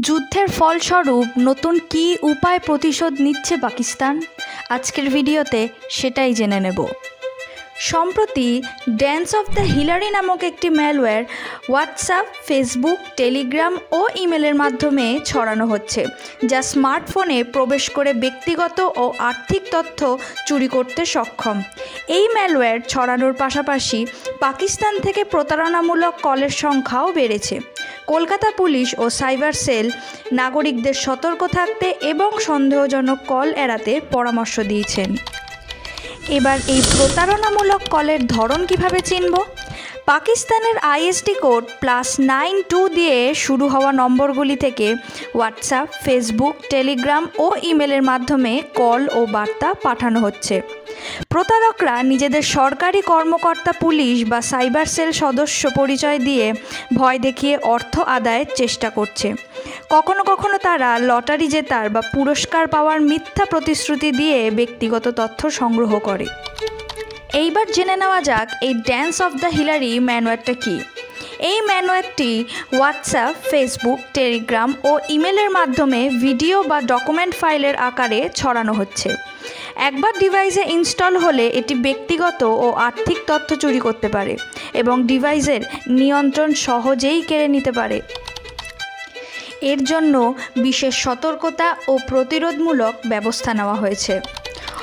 যুদ্ধের ফলস্বরূপ নতুন কী উপায় প্রতিশোধ নিচ্ছে পাকিস্তান? আজকের ভিডিওতে সেটাই জেনে নেব। সম্প্রতি ড্যান্স অফ দ্য হিলারি নামক একটি ম্যালওয়্যার হোয়াটসঅ্যাপ, ফেসবুক, টেলিগ্রাম ও ইমেলের মাধ্যমে ছড়ানো হচ্ছে, যা স্মার্টফোনে প্রবেশ করে ব্যক্তিগত ও আর্থিক তথ্য চুরি করতে সক্ষম। এই ম্যালওয়্যার ছড়ানোর পাশাপাশি পাকিস্তান থেকে প্রতারণামূলক কলের সংখ্যাও বেড়েছে। কলকাতা পুলিশ ও সাইবার সেল নাগরিকদের সতর্ক থাকতে এবং সন্দেহজনক কল এড়াতে পরামর্শ দিয়েছেন। এবার এই প্রতারণামূলক কলের ধরন কিভাবে চিনব? পাকিস্তানের আইএসডি কোড +92 দিয়ে শুরু হওয়া নম্বরগুলি থেকে হোয়াটসঅ্যাপ, ফেসবুক, টেলিগ্রাম ও ইমেলের মাধ্যমে কল ও বার্তা পাঠানো হচ্ছে। প্রতারকরা নিজেদের সরকারি কর্মকর্তা, পুলিশ বা সাইবার সেল সদস্য পরিচয় দিয়ে ভয় দেখিয়ে অর্থ আদায়ের চেষ্টা করছে। কখনো কখনো তারা লটারি জেতার বা পুরস্কার পাওয়ার মিথ্যা প্রতিশ্রুতি দিয়ে ব্যক্তিগত তথ্য সংগ্রহ করে। এইবার জেনে নেওয়া যাক এই ড্যান্স অফ দ্য হিলারি ম্যালওয়্যারটা কী। এই ম্যালওয়্যারটি হোয়াটসঅ্যাপ, ফেসবুক, টেলিগ্রাম ও ইমেলের মাধ্যমে ভিডিও বা ডকুমেন্ট ফাইলের আকারে ছড়ানো হচ্ছে। একবার ডিভাইসে ইনস্টল হলে এটি ব্যক্তিগত ও আর্থিক তথ্য চুরি করতে পারে এবং ডিভাইসের নিয়ন্ত্রণ সহজেই কেড়ে নিতে পারে। এর জন্য বিশেষ সতর্কতা ও প্রতিরোধমূলক ব্যবস্থা নেওয়া হয়েছে।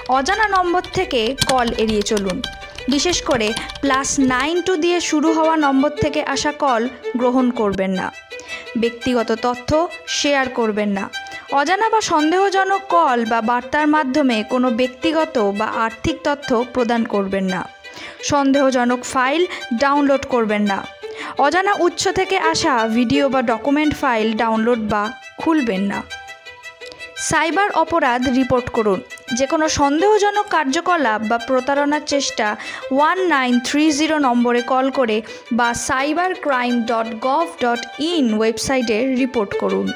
অজানা নম্বর থেকে কল এড়িয়ে চলুন। বিশেষ করে +92 দিয়ে শুরু হওয়া নম্বর থেকে আসা কল গ্রহণ করবেন না। ব্যক্তিগত তথ্য শেয়ার করবেন না। অজানা বা সন্দেহজনক কল বা বার্তার মাধ্যমে কোনো ব্যক্তিগত বা আর্থিক তথ্য প্রদান করবেন না। সন্দেহজনক ফাইল ডাউনলোড করবেন না। অজানা উৎস থেকে আসা ভিডিও বা ডকুমেন্ট ফাইল ডাউনলোড বা খুলবেন না। সাইবার অপরাধ রিপোর্ট করুন। যে কোনো সন্দেহজনক কার্যকলাপ বা প্রতারণার চেষ্টা 1930 নম্বরে কল করে বা cybercrime.gov.in ওয়েবসাইটে রিপোর্ট করুন।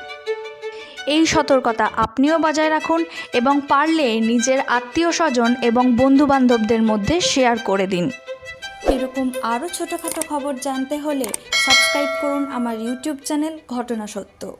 এই সতর্কতা আপনিও বজায় রাখুন এবং পারলে নিজের আত্মীয়-স্বজন এবং বন্ধুবান্ধবদের মধ্যে শেয়ার করে দিন। এরকম আরও ছোটোখাটো খবর জানতে হলে সাবস্ক্রাইব করুন আমার ইউটিউব চ্যানেল ঘটনা সত্য।